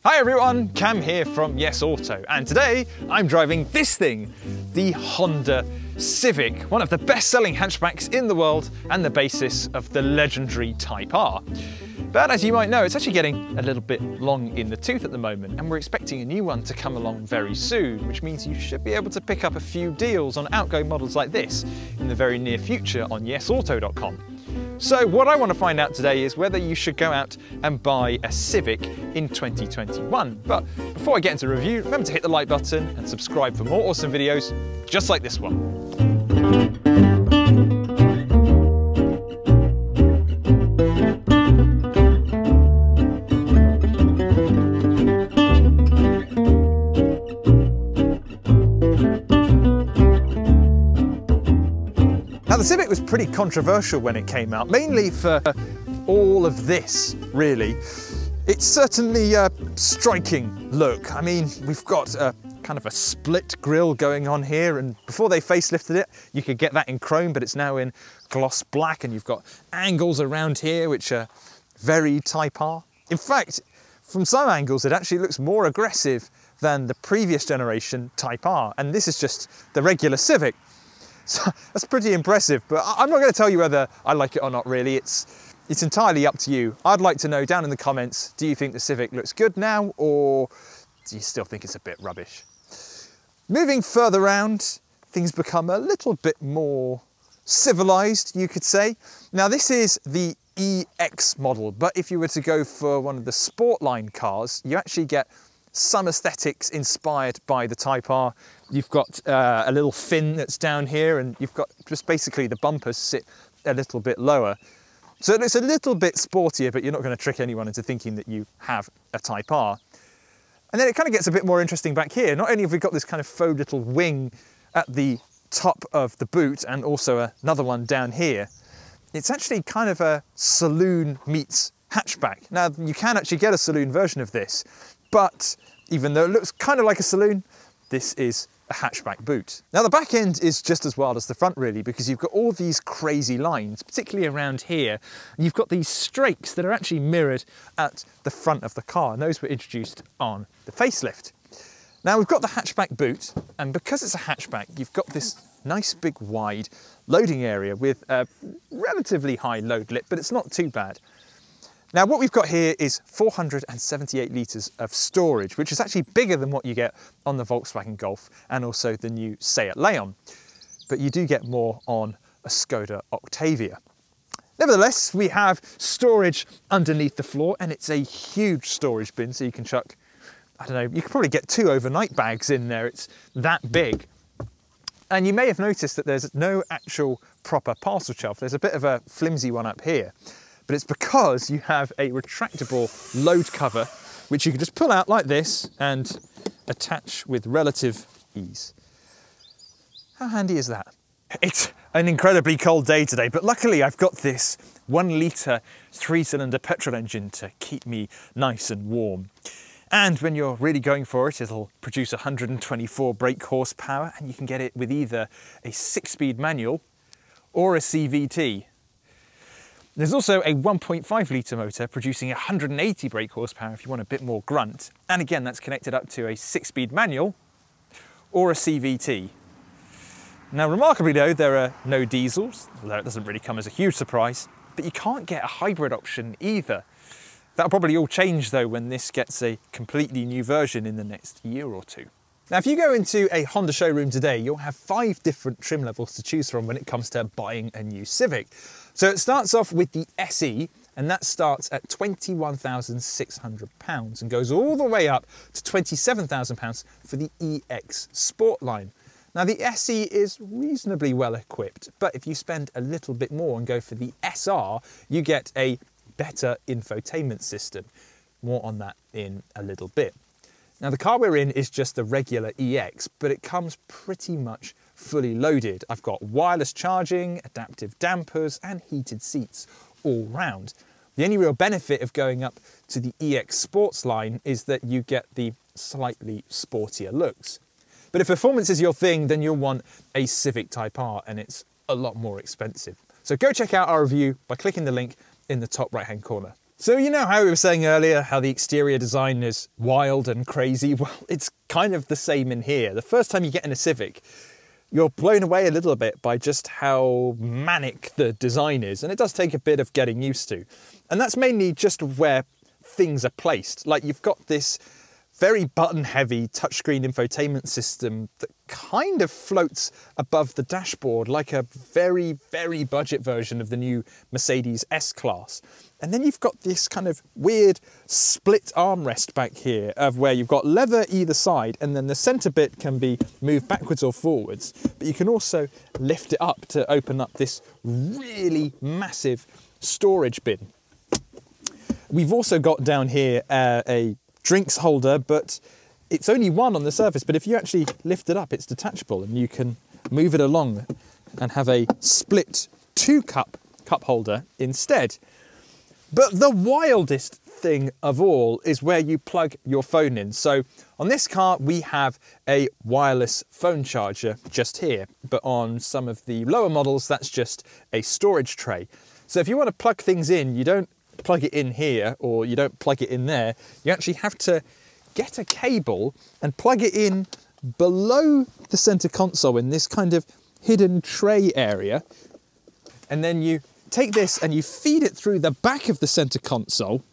Hi everyone, Cam here from Yes Auto, and today I'm driving this thing, the Honda Civic, one of the best-selling hatchbacks in the world and the basis of the legendary Type R. But as you might know, it's actually getting a little bit long in the tooth at the moment, and we're expecting a new one to come along very soon, which means you should be able to pick up a few deals on outgoing models like this in the very near future on yesauto.com. So what I want to find out today is whether you should go out and buy a Civic in 2021. But before I get into the review, remember to hit the like button and subscribe for more awesome videos just like this one. Now the Civic was pretty controversial when it came out, mainly for all of this, really. It's certainly a striking look. I mean, we've got a kind of a split grille going on here, and before they facelifted it, you could get that in chrome, but it's now in gloss black, and you've got angles around here which are very Type R. In fact, from some angles, it actually looks more aggressive than the previous generation Type R, and this is just the regular Civic. So that's pretty impressive, but I'm not going to tell you whether I like it or not, really. It's entirely up to you. I'd like to know down in the comments, do you think the Civic looks good now, or do you still think it's a bit rubbish? Moving further around, things become a little bit more civilized, you could say. Now this is the EX model, but if you were to go for one of the Sportline cars, you actually get some aesthetics inspired by the Type R. You've got a little fin that's down here, and you've got just basically the bumpers sit a little bit lower. So it looks a little bit sportier, but you're not going to trick anyone into thinking that you have a Type R. And then it kind of gets a bit more interesting back here. Not only have we got this kind of faux little wing at the top of the boot, and also another one down here, it's actually kind of a saloon meets hatchback. Now you can actually get a saloon version of this, but even though it looks kind of like a saloon, this is a hatchback boot. Now the back end is just as wild as the front, really, because you've got all these crazy lines, particularly around here. And you've got these strakes that are actually mirrored at the front of the car, and those were introduced on the facelift. Now we've got the hatchback boot, and because it's a hatchback, you've got this nice big wide loading area with a relatively high load lip, but it's not too bad. Now what we've got here is 478 litres of storage, which is actually bigger than what you get on the Volkswagen Golf and also the new Seat Leon. But you do get more on a Skoda Octavia. Nevertheless, we have storage underneath the floor, and it's a huge storage bin, so you can chuck, I don't know, you could probably get 2 overnight bags in there. It's that big. And you may have noticed that there's no actual proper parcel shelf. There's a bit of a flimsy one up here. But it's because you have a retractable load cover, which you can just pull out like this and attach with relative ease. How handy is that? It's an incredibly cold day today, but luckily I've got this 1 litre 3-cylinder petrol engine to keep me nice and warm. And when you're really going for it, it'll produce 124 brake horsepower, and you can get it with either a 6-speed manual or a CVT. There's also a 1.5 litre motor producing 180 brake horsepower if you want a bit more grunt. And again, that's connected up to a 6-speed manual or a CVT. Now, remarkably though, there are no diesels, although it doesn't really come as a huge surprise, but you can't get a hybrid option either. That'll probably all change though when this gets a completely new version in the next year or two. Now, if you go into a Honda showroom today, you'll have 5 different trim levels to choose from when it comes to buying a new Civic. So it starts off with the SE, and that starts at £21,600 and goes all the way up to £27,000 for the EX Sportline. Now the SE is reasonably well equipped, but if you spend a little bit more and go for the SR, you get a better infotainment system. More on that in a little bit. Now the car we're in is just the regular EX, but it comes pretty much fully loaded. I've got wireless charging, adaptive dampers, and heated seats all round. The only real benefit of going up to the EX Sports line is that you get the slightly sportier looks. But if performance is your thing, then you'll want a Civic Type R, and it's a lot more expensive. So go check out our review by clicking the link in the top right-hand corner. So you know how we were saying earlier how the exterior design is wild and crazy? Well, it's kind of the same in here. The first time you get in a Civic, you're blown away a little bit by just how manic the design is, and it does take a bit of getting used to. And that's mainly just where things are placed. Like, you've got this very button-heavy touchscreen infotainment system that kind of floats above the dashboard like a very, very budget version of the new Mercedes S-Class. And then you've got this kind of weird split armrest back here of where you've got leather either side, and then the center bit can be moved backwards or forwards, but you can also lift it up to open up this really massive storage bin. We've also got down here a drinks holder, but it's only one on the surface, but if you actually lift it up, it's detachable and you can move it along and have a split 2-cup cup holder instead. But the wildest thing of all is where you plug your phone in. So on this car, we have a wireless phone charger just here, but on some of the lower models, that's just a storage tray. So if you want to plug things in, you don't plug it in here or you don't plug it in there. You actually have to get a cable and plug it in below the center console in this kind of hidden tray area. And then you take this and you feed it through the back of the center console,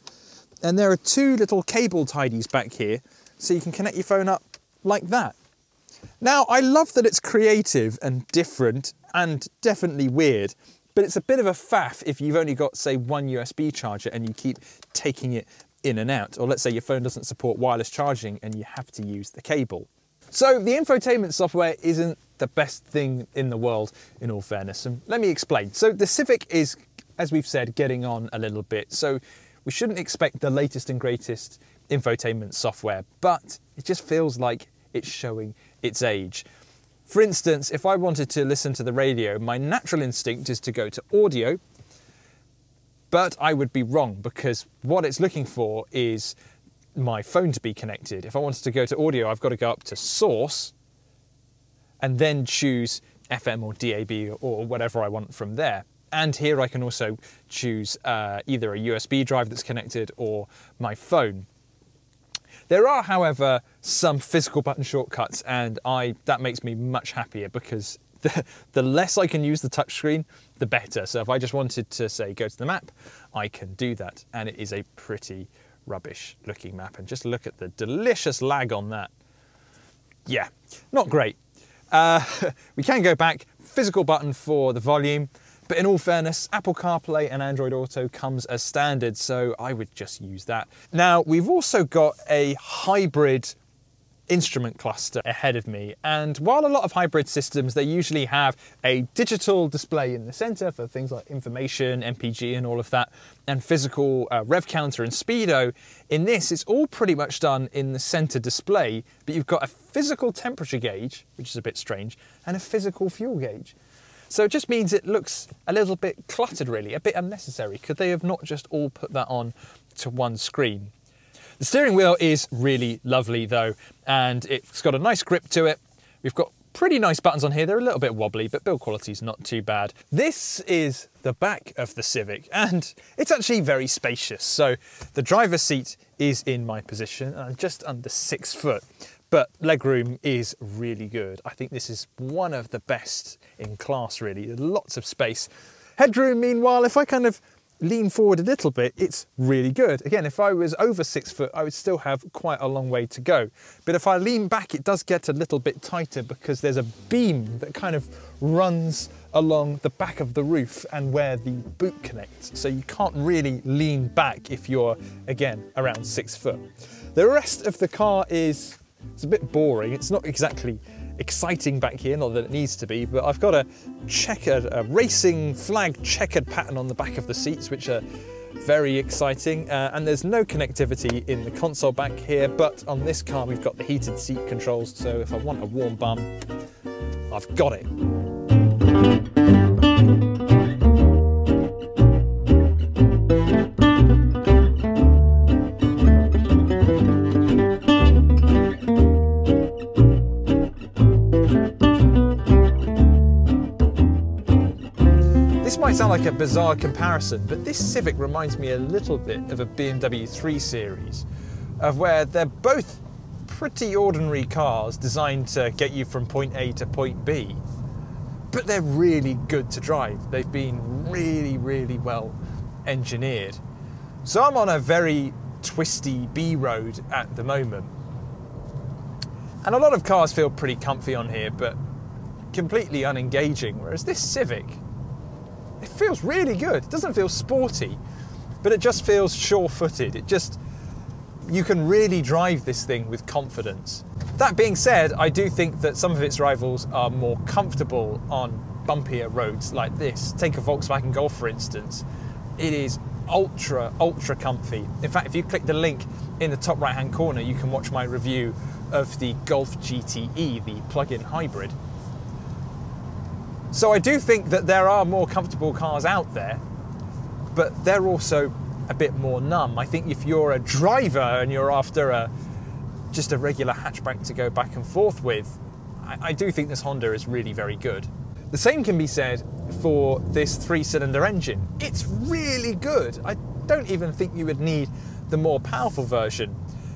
and there are 2 little cable tidies back here, so you can connect your phone up like that. Now, I love that it's creative and different and definitely weird, but it's a bit of a faff if you've only got, say, one USB charger and you keep taking it in and out, or let's say your phone doesn't support wireless charging and you have to use the cable. So the infotainment software isn't the best thing in the world, in all fairness, and let me explain. So the Civic is, as we've said, getting on a little bit, so we shouldn't expect the latest and greatest infotainment software, but it just feels like it's showing its age. For instance, if I wanted to listen to the radio, my natural instinct is to go to audio, but I would be wrong because what it's looking for is my phone to be connected. If I wanted to go to audio, I've got to go up to source and then choose FM or DAB or whatever I want from there. And here I can also choose either a USB drive that's connected or my phone. There are, however, some physical button shortcuts, and that makes me much happier because the less I can use the touchscreen, the better. So if I just wanted to, say, go to the map, I can do that. And it is a pretty rubbish looking map. And just look at the delicious lag on that. Yeah, not great. We can go back, physical button for the volume, but in all fairness, Apple CarPlay and Android Auto comes as standard, so I would just use that. Now, we've also got a hybrid instrument cluster ahead of me, and while a lot of hybrid systems, they usually have a digital display in the center for things like information, MPG and all of that, and physical rev counter and speedo, in this it's all pretty much done in the center display, but you've got a physical temperature gauge, which is a bit strange, and a physical fuel gauge. So it just means it looks a little bit cluttered really, a bit unnecessary. Could they have not just all put that on to one screen? The steering wheel is really lovely though, and it's got a nice grip to it. We've got pretty nice buttons on here. They're a little bit wobbly, but build quality is not too bad. This is the back of the Civic, and it's actually very spacious. So the driver's seat is in my position, and I'm just under 6 foot, but legroom is really good. I think this is one of the best in class really. There's lots of space. Headroom, meanwhile, if I kind of lean forward a little bit, it's really good. Again, if I was over 6 foot, I would still have quite a long way to go. But if I lean back, it does get a little bit tighter because there's a beam that kind of runs along the back of the roof and where the boot connects. So you can't really lean back if you're, again, around 6 foot. The rest of the car it's a bit boring. It's not exactly exciting back here, not that it needs to be, but I've got a racing flag checkered pattern on the back of the seats, which are very exciting. And there's no connectivity in the console back here, but on this car we've got the heated seat controls, so if I want a warm bum, I've got it. sound like a bizarre comparison, but this Civic reminds me a little bit of a BMW 3 Series, of where they're both pretty ordinary cars designed to get you from point A to point B, but they're really good to drive. They've been really, really well engineered. So I'm on a very twisty B road at the moment. And a lot of cars feel pretty comfy on here, but completely unengaging, whereas this Civic, it feels really good. It doesn't feel sporty, but it just feels sure-footed. You can really drive this thing with confidence. That being said, I do think that some of its rivals are more comfortable on bumpier roads like this. Take a Volkswagen Golf, for instance. It is ultra, ultra comfy. In fact, if you click the link in the top right-hand corner, you can watch my review of the Golf GTE, the plug-in hybrid. So I do think that there are more comfortable cars out there, but they're also a bit more numb. I think if you're a driver and you're after just a regular hatchback to go back and forth with, I do think this Honda is really very good. The same can be said for this 3-cylinder engine. It's really good. I don't even think you would need the more powerful version.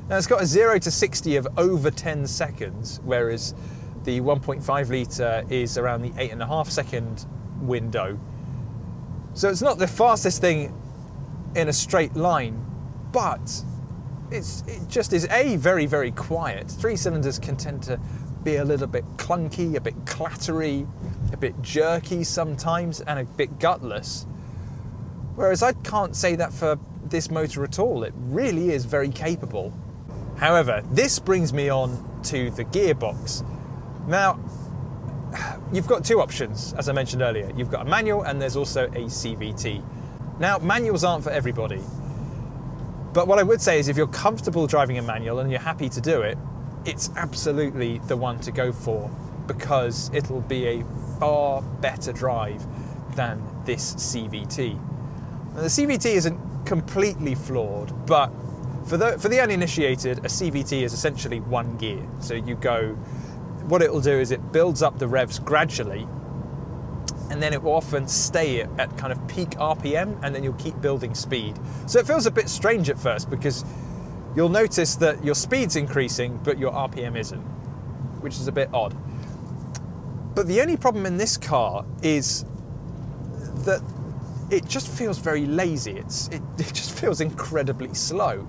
Now it's got a 0 to 60 of over 10 seconds, whereas the 1.5 litre is around the 8.5 second window. So it's not the fastest thing in a straight line, but it just is very, very quiet. 3 cylinders can tend to be a little bit clunky, a bit clattery, a bit jerky sometimes, and a bit gutless. Whereas I can't say that for this motor at all. It really is very capable. However, this brings me on to the gearbox. Now, you've got two options, as I mentioned earlier. You've got a manual and there's also a CVT. Now, manuals aren't for everybody, but what I would say is if you're comfortable driving a manual and you're happy to do it, it's absolutely the one to go for, because it'll be a far better drive than this CVT. Now, the CVT isn't completely flawed, but for the uninitiated, a CVT is essentially one gear. So you go, what it will do is it builds up the revs gradually, and then it will often stay at kind of peak RPM, and then you'll keep building speed. So it feels a bit strange at first, because you'll notice that your speed's increasing, but your RPM isn't, which is a bit odd. But the only problem in this car is that it just feels very lazy. It just feels incredibly slow.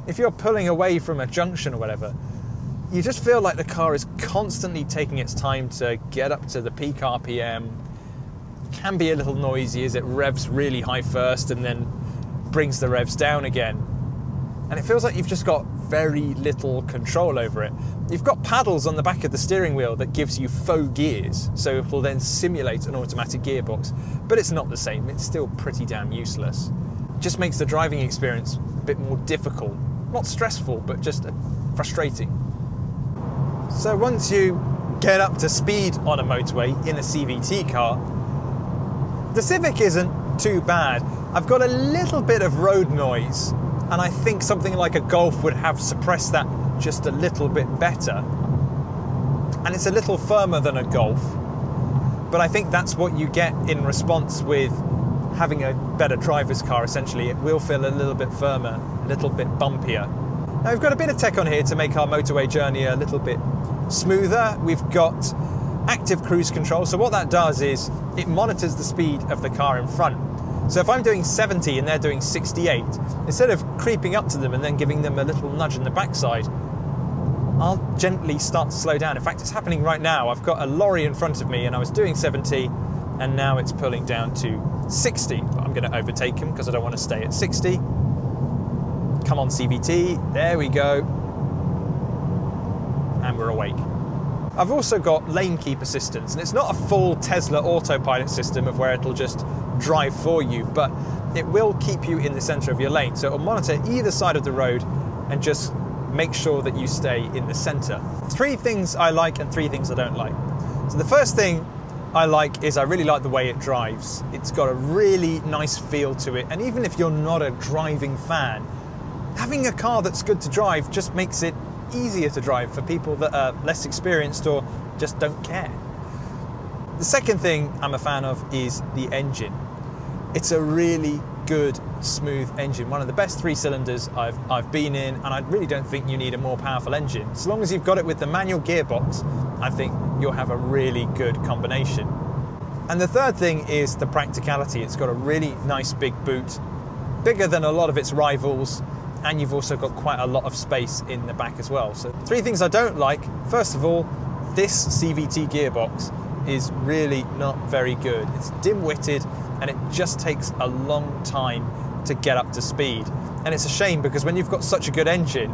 If you're pulling away from a junction or whatever, you just feel like the car is constantly taking its time to get up to the peak RPM. Can be a little noisy as it revs really high first and then brings the revs down again. And it feels like you've just got very little control over it. You've got paddles on the back of the steering wheel that gives you faux gears, so it will then simulate an automatic gearbox, but it's not the same. It's still pretty damn useless. It just makes the driving experience a bit more difficult. Not stressful, but just frustrating. So once you get up to speed on a motorway in a CVT car, the Civic isn't too bad. I've got a little bit of road noise, and I think something like a Golf would have suppressed that just a little bit better. And it's a little firmer than a Golf, but I think that's what you get in response with having a better driver's car. Essentially, it will feel a little bit firmer, a little bit bumpier. Now we've got a bit of tech on here to make our motorway journey a little bit smoother. We've got active cruise control. So what that does is it monitors the speed of the car in front. So if I'm doing 70 and they're doing 68, instead of creeping up to them and then giving them a little nudge in the backside, I'll gently start to slow down. In fact, it's happening right now. I've got a lorry in front of me and I was doing 70 and now it's pulling down to 60. But I'm going to overtake him because I don't want to stay at 60. Come on, CVT. There we go. And we're awake. I've also got lane keep assistance, and it's not a full Tesla autopilot system of where it'll just drive for you, but it will keep you in the center of your lane. So it'll monitor either side of the road and just make sure that you stay in the center. 3 things I like and 3 things I don't like. So the first thing I like is I really like the way it drives. It's got a really nice feel to it, and even if you're not a driving fan, having a car that's good to drive just makes it easier to drive for people that are less experienced or just don't care. The second thing I'm a fan of is the engine. It's a really good, smooth engine. One of the best 3-cylinders I've been in, and I really don't think you need a more powerful engine. As long as you've got it with the manual gearbox, I think you'll have a really good combination. And the third thing is the practicality. It's got a really nice big boot, bigger than a lot of its rivals, and you've also got quite a lot of space in the back as well. So 3 things I don't like. First of all, this CVT gearbox is really not very good. It's dim-witted, and it just takes a long time to get up to speed. And it's a shame because when you've got such a good engine,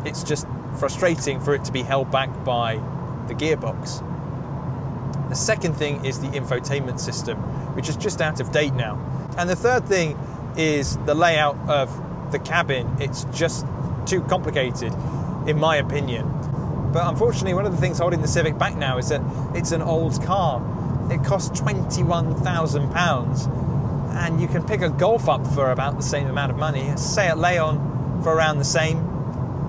it's just frustrating for it to be held back by the gearbox. The second thing is the infotainment system, which is just out of date now. And the third thing is the layout of the cabin. It's just too complicated, in my opinion. But unfortunately, one of the things holding the Civic back now is that it's an old car. It costs £21,000, and you can pick a Golf up for about the same amount of money, a Seat Leon for around the same,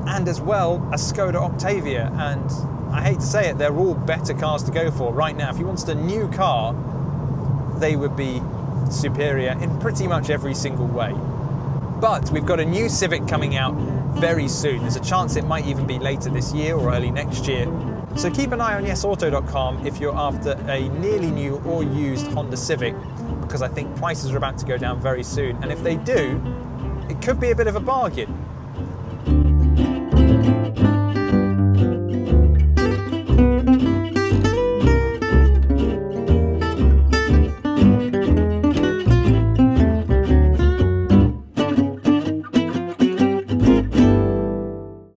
and as well a Skoda Octavia. And I hate to say it, they're all better cars to go for right now. If you wanted a new car, they would be superior in pretty much every single way. But we've got a new Civic coming out very soon. There's a chance it might even be later this year or early next year. So keep an eye on yesauto.com if you're after a nearly new or used Honda Civic, because I think prices are about to go down very soon. And if they do, it could be a bit of a bargain.